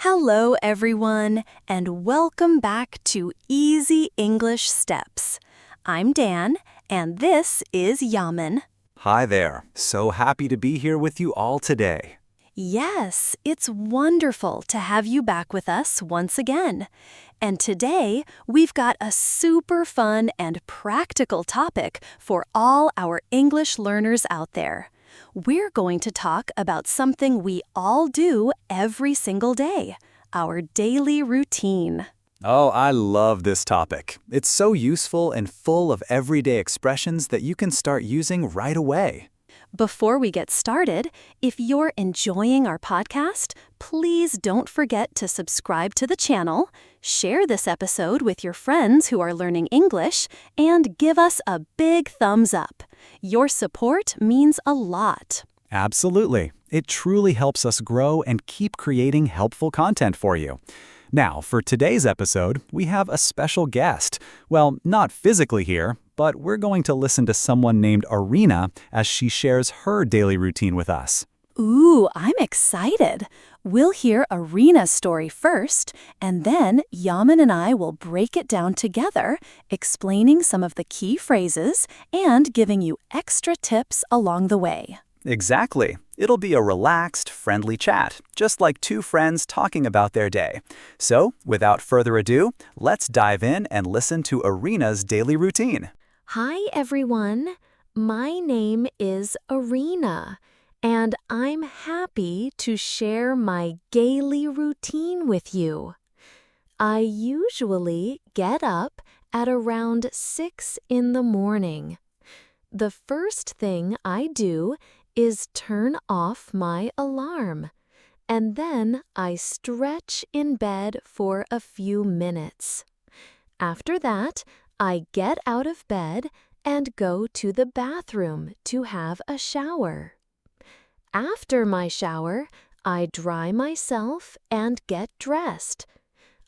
Hello, everyone, and welcome back to Easy English Steps. I'm Dan, and this is Yaman. Hi there. So happy to be here with you all today. Yes, it's wonderful to have you back with us once again. And today, we've got a super fun and practical topic for all our English learners out there. We're going to talk about something we all do every single day, our daily routine. Oh, I love this topic. It's so useful and full of everyday expressions that you can start using right away. Before we get started, if you're enjoying our podcast, please don't forget to subscribe to the channel, share this episode with your friends who are learning English, and give us a big thumbs up. Your support means a lot. Absolutely. It truly helps us grow and keep creating helpful content for you. Now, for today's episode, we have a special guest. Well, not physically here, but we're going to listen to someone named Arena as she shares her daily routine with us. Ooh, I'm excited. We'll hear Arena's story first, and then Yaman and I will break it down together, explaining some of the key phrases and giving you extra tips along the way. Exactly. It'll be a relaxed, friendly chat, just like two friends talking about their day. So, without further ado, let's dive in and listen to Arena's daily routine. Hi, everyone. My name is Arena, and I'm happy to share my daily routine with you. I usually get up at around 6 in the morning. The first thing I do is turn off my alarm, and then I stretch in bed for a few minutes. After that, I get out of bed and go to the bathroom to have a shower. After my shower, I dry myself and get dressed.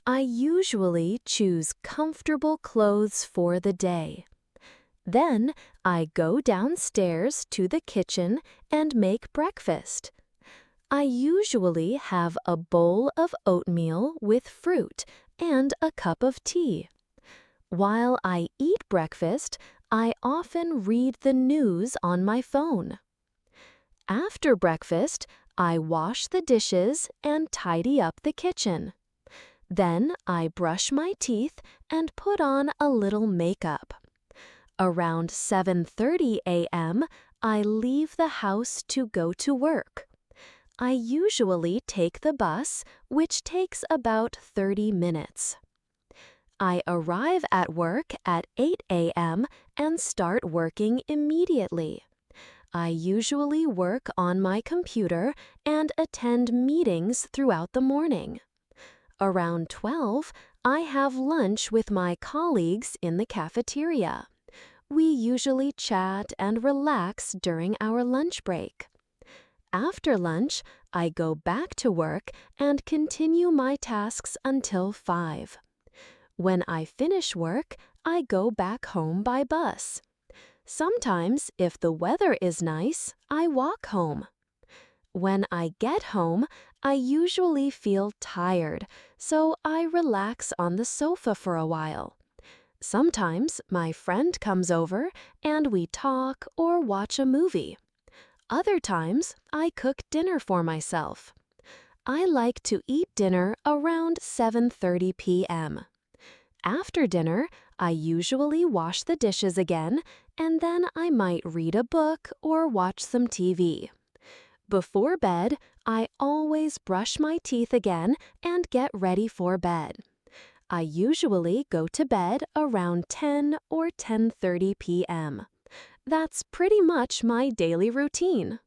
I usually choose comfortable clothes for the day. Then I go downstairs to the kitchen and make breakfast. I usually have a bowl of oatmeal with fruit and a cup of tea. While I eat breakfast, I often read the news on my phone. After breakfast, I wash the dishes and tidy up the kitchen. Then I brush my teeth and put on a little makeup. Around 7:30 a.m., I leave the house to go to work. I usually take the bus, which takes about 30 minutes. I arrive at work at 8 a.m. and start working immediately. I usually work on my computer and attend meetings throughout the morning. Around 12, I have lunch with my colleagues in the cafeteria. We usually chat and relax during our lunch break. After lunch, I go back to work and continue my tasks until 5. When I finish work, I go back home by bus. Sometimes, if the weather is nice, I walk home. When I get home, I usually feel tired, so I relax on the sofa for a while. Sometimes my friend comes over and we talk or watch a movie. Other times, I cook dinner for myself. I like to eat dinner around 7:30 p.m. After dinner, I usually wash the dishes again, and then I might read a book or watch some TV. Before bed, I always brush my teeth again and get ready for bed. I usually go to bed around 10 or 10:30 p.m. That's pretty much my daily routine.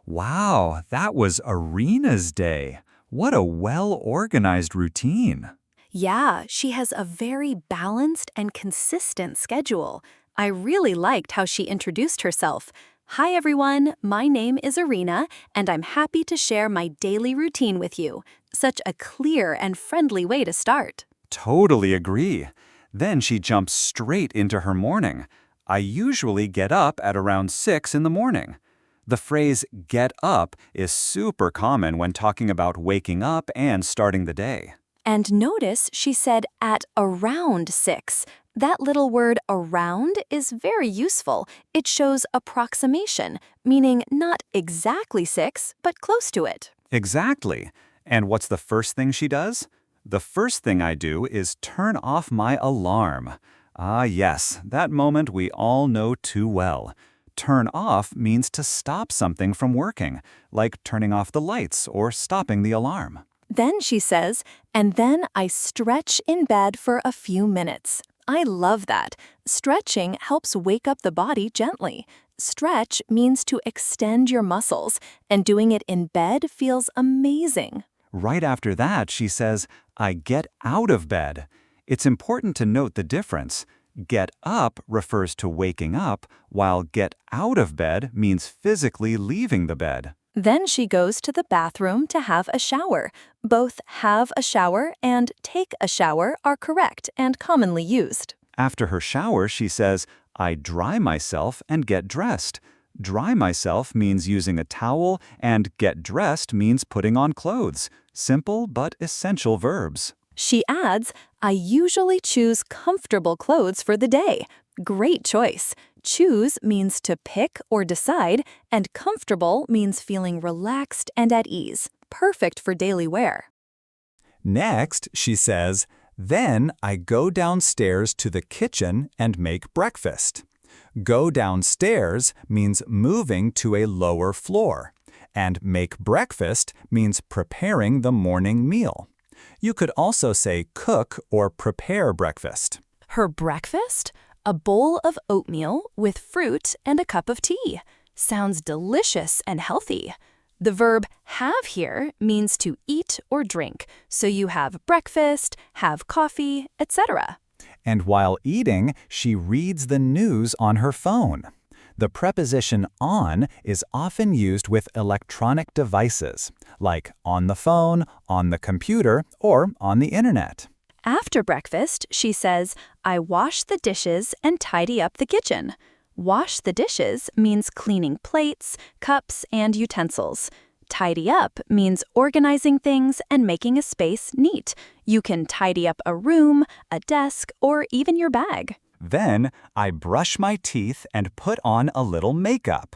Wow, that was Arena's day. What a well-organized routine. Yeah, she has a very balanced and consistent schedule. I really liked how she introduced herself. Hi everyone, my name is Arena, and I'm happy to share my daily routine with you. Such a clear and friendly way to start. Totally agree. Then she jumps straight into her morning. I usually get up at around 6 in the morning. The phrase get up is super common when talking about waking up and starting the day. And notice she said at around 6. That little word around is very useful. It shows approximation, meaning not exactly 6, but close to it. Exactly. And what's the first thing she does? The first thing I do is turn off my alarm. Ah, yes, that moment we all know too well. Turn off means to stop something from working, like turning off the lights or stopping the alarm. Then she says, and then I stretch in bed for a few minutes. I love that. Stretching helps wake up the body gently. Stretch means to extend your muscles, and doing it in bed feels amazing. Right after that, she says, I get out of bed. It's important to note the difference. Get up refers to waking up, while get out of bed means physically leaving the bed. Then she goes to the bathroom to have a shower. Both have a shower and take a shower are correct and commonly used. After her shower, she says, I dry myself and get dressed. Dry myself means using a towel, and get dressed means putting on clothes. Simple but essential verbs. She adds, I usually choose comfortable clothes for the day. Great choice. Choose means to pick or decide, and comfortable means feeling relaxed and at ease. Perfect for daily wear. Next, she says, then I go downstairs to the kitchen and make breakfast. Go downstairs means moving to a lower floor, and make breakfast means preparing the morning meal. You could also say cook or prepare breakfast. Her breakfast? A bowl of oatmeal with fruit and a cup of tea. Sounds delicious and healthy. The verb have here means to eat or drink, so you have breakfast, have coffee, etc. And while eating, she reads the news on her phone. The preposition on is often used with electronic devices, like on the phone, on the computer, or on the internet. After breakfast, she says, I wash the dishes and tidy up the kitchen. Wash the dishes means cleaning plates, cups, and utensils. Tidy up means organizing things and making a space neat. You can tidy up a room, a desk, or even your bag. Then, I brush my teeth and put on a little makeup.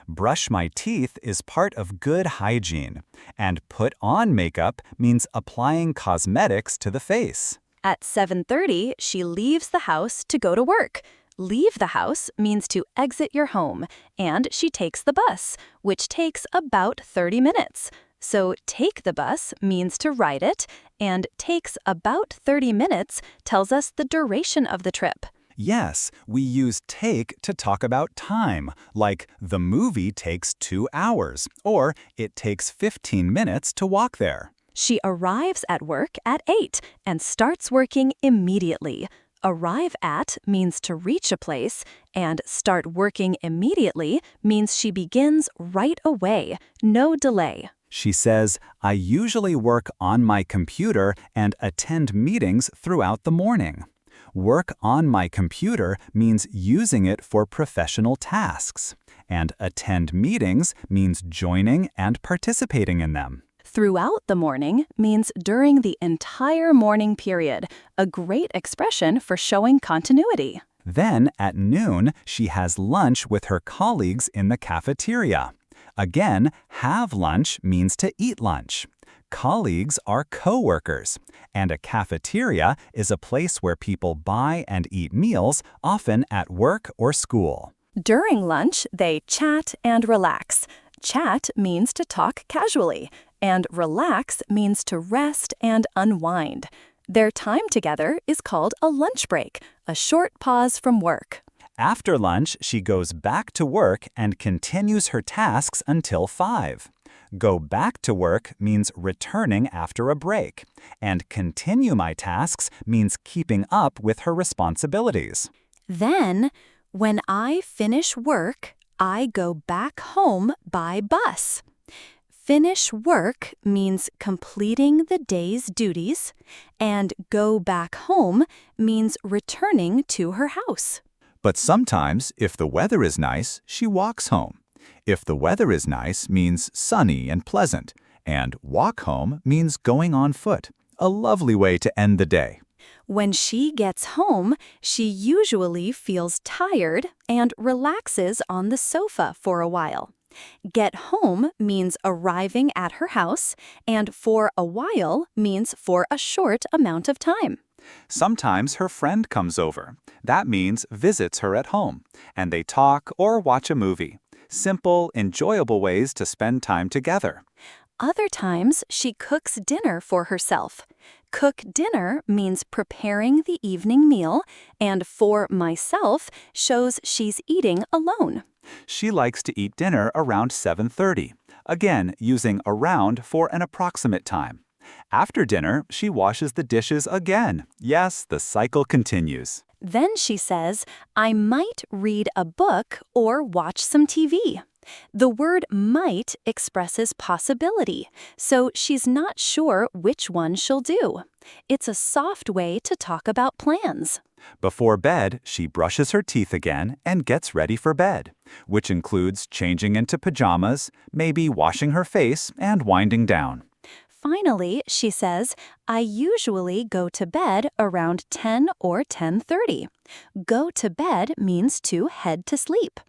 Brush my teeth is part of good hygiene, and put on makeup means applying cosmetics to the face. At 7:30, she leaves the house to go to work. Leave the house means to exit your home, and she takes the bus, which takes about 30 minutes. So take the bus means to ride it, and takes about 30 minutes tells us the duration of the trip. Yes, we use take to talk about time, like the movie takes 2 hours, or it takes 15 minutes to walk there. She arrives at work at 8 and starts working immediately. Arrive at means to reach a place, and start working immediately means she begins right away, no delay. She says, I usually work on my computer and attend meetings throughout the morning. Work on my computer means using it for professional tasks, and attend meetings means joining and participating in them. Throughout the morning means during the entire morning period, a great expression for showing continuity. Then, at noon, she has lunch with her colleagues in the cafeteria. Again, have lunch means to eat lunch. Colleagues are co-workers, and a cafeteria is a place where people buy and eat meals, often at work or school. During lunch, they chat and relax. Chat means to talk casually, and relax means to rest and unwind. Their time together is called a lunch break, a short pause from work. After lunch, she goes back to work and continues her tasks until 5. Go back to work means returning after a break, and continue my tasks means keeping up with her responsibilities. Then, when I finish work, I go back home by bus. Finish work means completing the day's duties, and go back home means returning to her house. But sometimes, if the weather is nice, she walks home. If the weather is nice means sunny and pleasant, and walk home means going on foot, a lovely way to end the day. When she gets home, she usually feels tired and relaxes on the sofa for a while. Get home means arriving at her house, and for a while means for a short amount of time. Sometimes her friend comes over. That means visits her at home, and they talk or watch a movie. Simple, enjoyable ways to spend time together. Other times, she cooks dinner for herself. Cook dinner means preparing the evening meal, and for myself shows she's eating alone. She likes to eat dinner around 7:30, again using around for an approximate time. After dinner, she washes the dishes again. Yes, the cycle continues. Then she says, I might read a book or watch some TV. The word might expresses possibility, so she's not sure which one she'll do. It's a soft way to talk about plans. Before bed, she brushes her teeth again and gets ready for bed, which includes changing into pajamas, maybe washing her face and winding down. Finally, she says, I usually go to bed around 10 or 10:30. Go to bed means to head to sleep.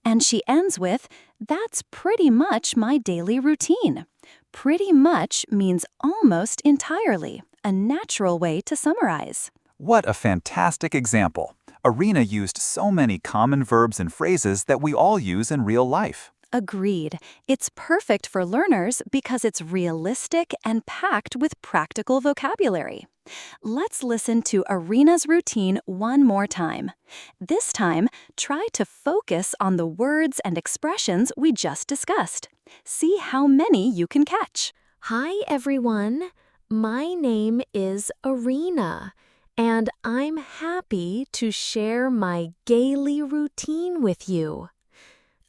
And she ends with, that's pretty much my daily routine. Pretty much means almost entirely, a natural way to summarize. What a fantastic example. Arena used so many common verbs and phrases that we all use in real life. Agreed. It's perfect for learners because it's realistic and packed with practical vocabulary. Let's listen to Arena's routine one more time. This time, try to focus on the words and expressions we just discussed. See how many you can catch. Hi, everyone. My name is Arena, and I'm happy to share my daily routine with you.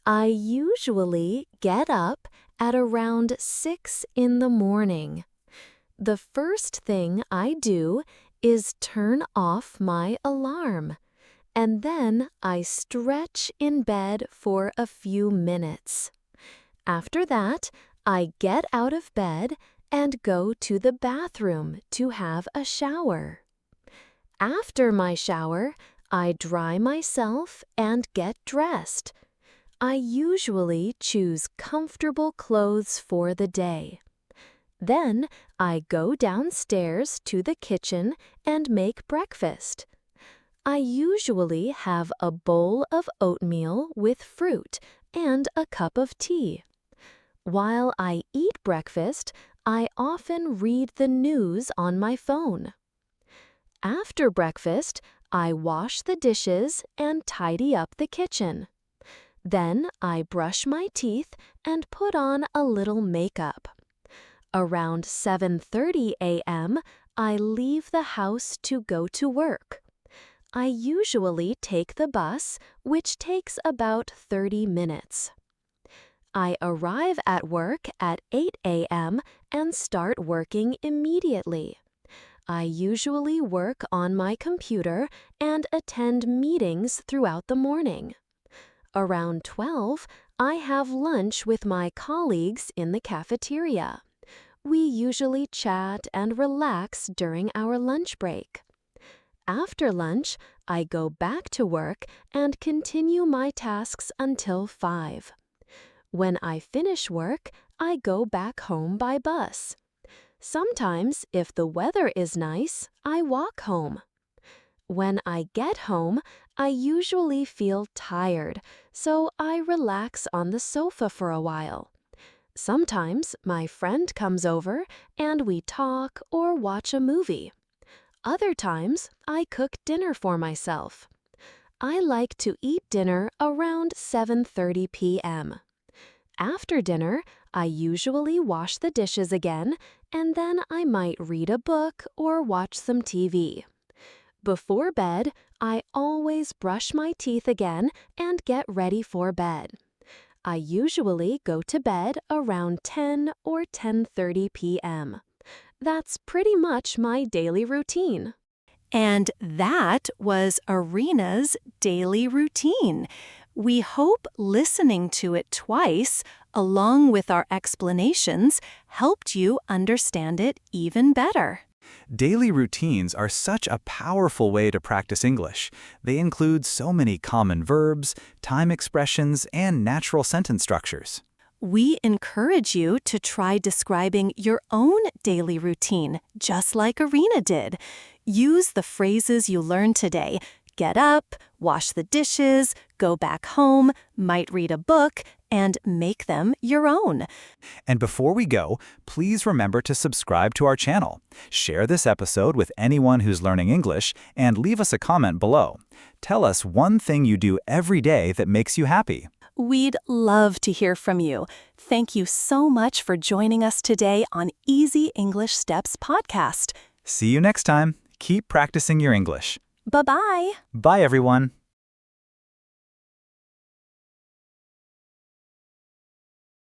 I usually get up at around 6 in the morning. The first thing I do is turn off my alarm, and then I stretch in bed for a few minutes. After that, I get out of bed and go to the bathroom to have a shower. After my shower, I dry myself and get dressed. I usually choose comfortable clothes for the day. Then I go downstairs to the kitchen and make breakfast. I usually have a bowl of oatmeal with fruit and a cup of tea. While I eat breakfast, I often read the news on my phone. After breakfast, I wash the dishes and tidy up the kitchen. Then I brush my teeth and put on a little makeup. Around 7:30 a.m., I leave the house to go to work. I usually take the bus, which takes about 30 minutes. I arrive at work at 8 a.m. and start working immediately. I usually work on my computer and attend meetings throughout the morning. Around 12, I have lunch with my colleagues in the cafeteria. We usually chat and relax during our lunch break. After lunch, I go back to work and continue my tasks until 5. When I finish work, I go back home by bus. Sometimes, if the weather is nice, I walk home. When I get home, I usually feel tired, so I relax on the sofa for a while. Sometimes my friend comes over and we talk or watch a movie. Other times, I cook dinner for myself. I like to eat dinner around 7:30 p.m. After dinner, I usually wash the dishes again, and then I might read a book or watch some TV. Before bed, I always brush my teeth again and get ready for bed. I usually go to bed around 10 or 10:30 p.m. That's pretty much my daily routine. And that was Arena's daily routine. We hope listening to it twice, along with our explanations, helped you understand it even better. Daily routines are such a powerful way to practice English. They include so many common verbs, time expressions, and natural sentence structures. We encourage you to try describing your own daily routine, just like Arena did. Use the phrases you learned today. Get up, wash the dishes, go back home, might read a book, and make them your own. And before we go, please remember to subscribe to our channel. Share this episode with anyone who's learning English, and leave us a comment below. Tell us one thing you do every day that makes you happy. We'd love to hear from you. Thank you so much for joining us today on Easy English Steps podcast. See you next time. Keep practicing your English. Bye-bye. Bye, everyone.